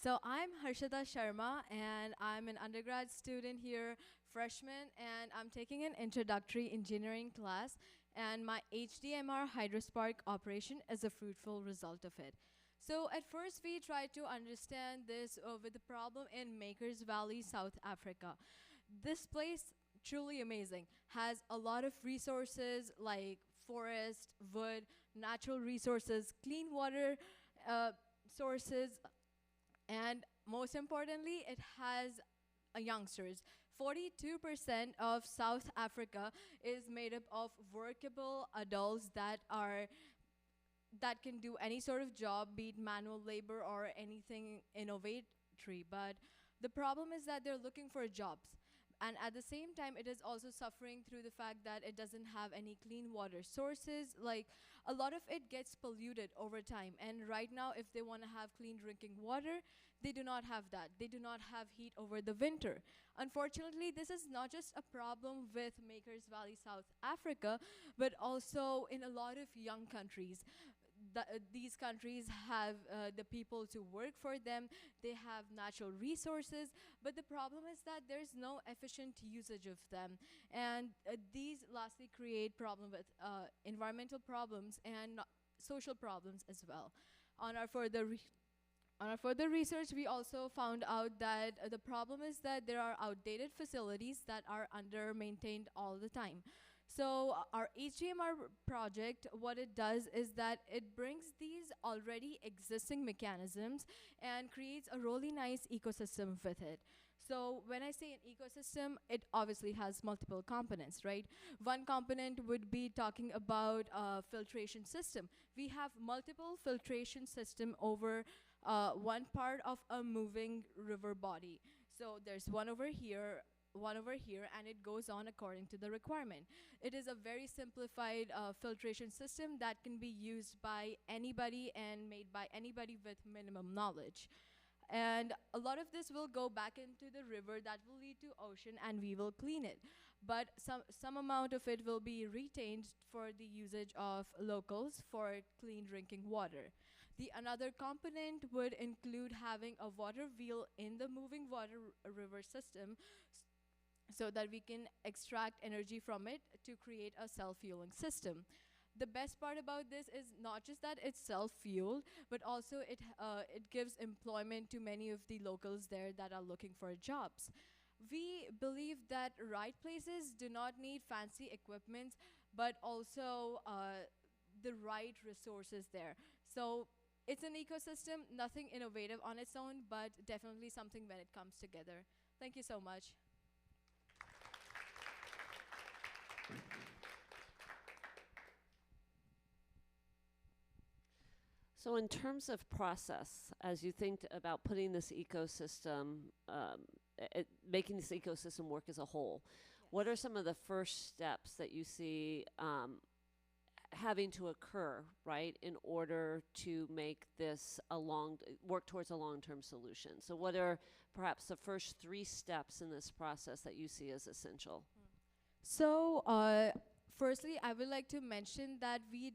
So I'm Harshita Sharma, and I'm an undergrad student here, freshman, and I'm taking an introductory engineering class, and my HDMR HydroSpark operation is a fruitful result of it. So at first, we tried to understand this with the problem in Makers Valley, South Africa. This place, truly amazing, has a lot of resources like forest, wood, natural resources, clean water sources, and most importantly, it has youngsters. 42% of South Africa is made up of workable adults that can do any sort of job, be it manual labor or anything innovatory. But the problem is that they're looking for jobs. And at the same time, it is also suffering through the fact that it doesn't have any clean water sources. Like, a lot of it gets polluted over time. And right now, if they want to have clean drinking water, they do not have that. They do not have heat over the winter. Unfortunately, this is not just a problem with Makers Valley, South Africa, but also in a lot of young countries. These countries have the people to work for them, they have natural resources, but the problem is that there's no efficient usage of them. And these lastly create problem with environmental problems and social problems as well. On our further research, we also found out that the problem is that there are outdated facilities that are under-maintained all the time. So our HDMR project, what it does is that it brings these already existing mechanisms and creates a really nice ecosystem with it. So when I say an ecosystem, it obviously has multiple components, right? One component would be talking about a filtration system. We have multiple filtration system over one part of a moving river body. So there's one over here, and it goes on according to the requirement. It is a very simplified filtration system that can be used by anybody and made by anybody with minimum knowledge. And a lot of this will go back into the river that will lead to ocean, and we will clean it. But some amount of it will be retained for the usage of locals for clean drinking water. The another component would include having a water wheel in the moving water river system so that we can extract energy from it to create a self-fueling system. The best part about this is not just that it's self-fueled, but also it gives employment to many of the locals there that are looking for jobs. We believe that right places do not need fancy equipment, but also the right resources there. So it's an ecosystem, nothing innovative on its own, but definitely something when it comes together. Thank you so much. So in terms of process, as you think about putting this ecosystem, making this ecosystem work as a whole, what are some of the first steps that you see having to occur, right, in order to make this work towards a long-term solution? So what are perhaps the first 3 steps in this process that you see as essential? So, firstly, I would like to mention that we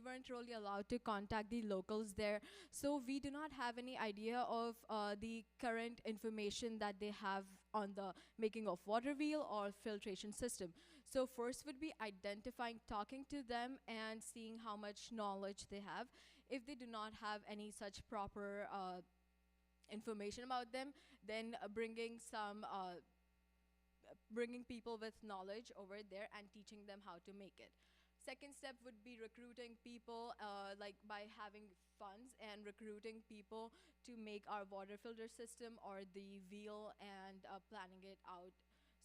weren't really allowed to contact the locals there. So we do not have any idea of the current information that they have on the making of water wheel or filtration system. So first would be identifying, talking to them and seeing how much knowledge they have. If they do not have any such proper information about them, then bringing people with knowledge over there and teaching them how to make it. Second step would be recruiting people, like by having funds and recruiting people to make our water filter system or the wheel and planning it out.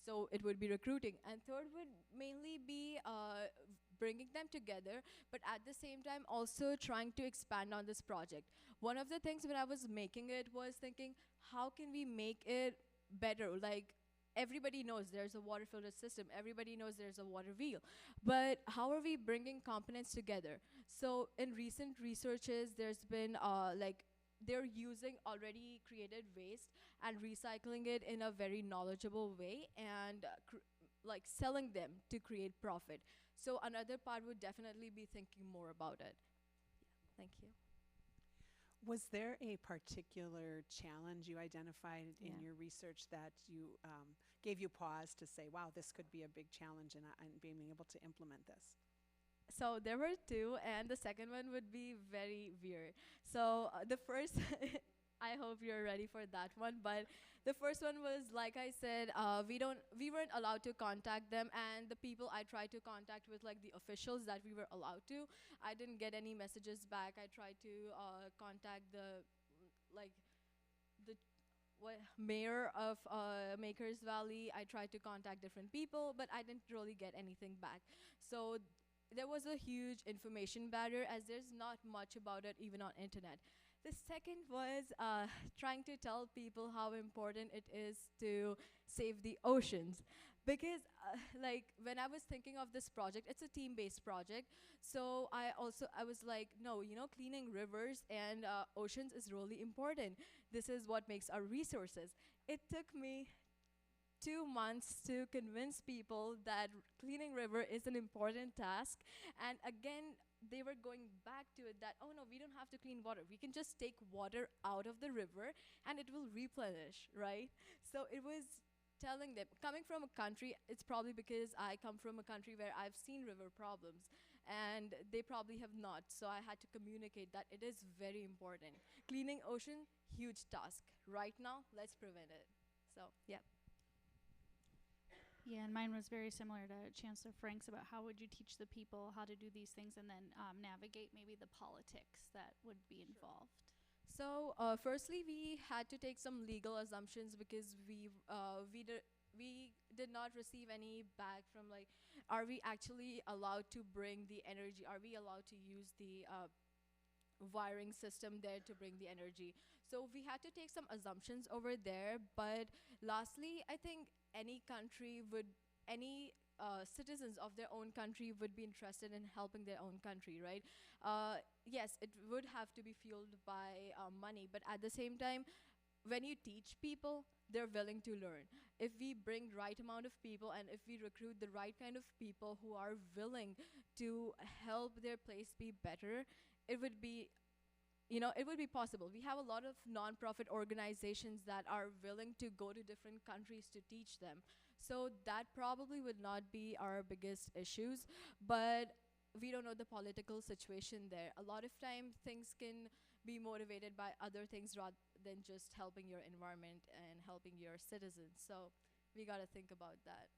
So it would be recruiting. And third would mainly be bringing them together, but at the same time also trying to expand on this project. One of the things when I was making it was thinking, how can we make it better? Like, everybody knows there's a water filter system. Everybody knows there's a water wheel. But how are we bringing components together? So in recent researches, there's been they're using already created waste and recycling it in a very knowledgeable way and like selling them to create profit. So another part would definitely be thinking more about it. Yeah, thank you. Was there a particular challenge you identified in Yeah. your research that you gave you pause to say, wow, this could be a big challenge in being able to implement this? So there were two, and the second one would be very weird. So the first, I hope you're ready for that one. But the first one was, like I said, we weren't allowed to contact them, and the people I tried to contact with, like the officials that we were allowed to, I didn't get any messages back. I tried to contact the, like, the what mayor of Makers Valley. I tried to contact different people, but I didn't really get anything back. So there was a huge information barrier, as there's not much about it even on internet. The second was trying to tell people how important it is to save the oceans. Because like when I was thinking of this project, it's a team-based project. So I was like, no, cleaning rivers and oceans is really important. This is what makes our resources. It took me 2 months to convince people that cleaning river is an important task. And again, they were going back to it that, oh no, we don't have to clean water. We can just take water out of the river and it will replenish, right? So it was telling them, coming from a country, it's probably because I come from a country where I've seen river problems and they probably have not. So I had to communicate that it is very important. Cleaning ocean, huge task. Right now, let's prevent it. So, yeah. Yeah, and mine was very similar to Chancellor Frank's about how would you teach the people how to do these things and then navigate maybe the politics that would be involved. So, firstly, we had to take some legal assumptions because we did not receive any back from, like, are we actually allowed to bring the energy? Are we allowed to use the wiring system there to bring the energy? So we had to take some assumptions over there. But lastly, I think any country would, any citizens of their own country would be interested in helping their own country, right? Yes, it would have to be fueled by money, but at the same time, when you teach people, they're willing to learn. If we bring right amount of people and if we recruit the right kind of people who are willing to help their place be better, it would be, it would be possible. We have a lot of nonprofit organizations that are willing to go to different countries to teach them. So that probably would not be our biggest issues, but we don't know the political situation there. A lot of time things can be motivated by other things rather than just helping your environment and helping your citizens. So we gotta think about that.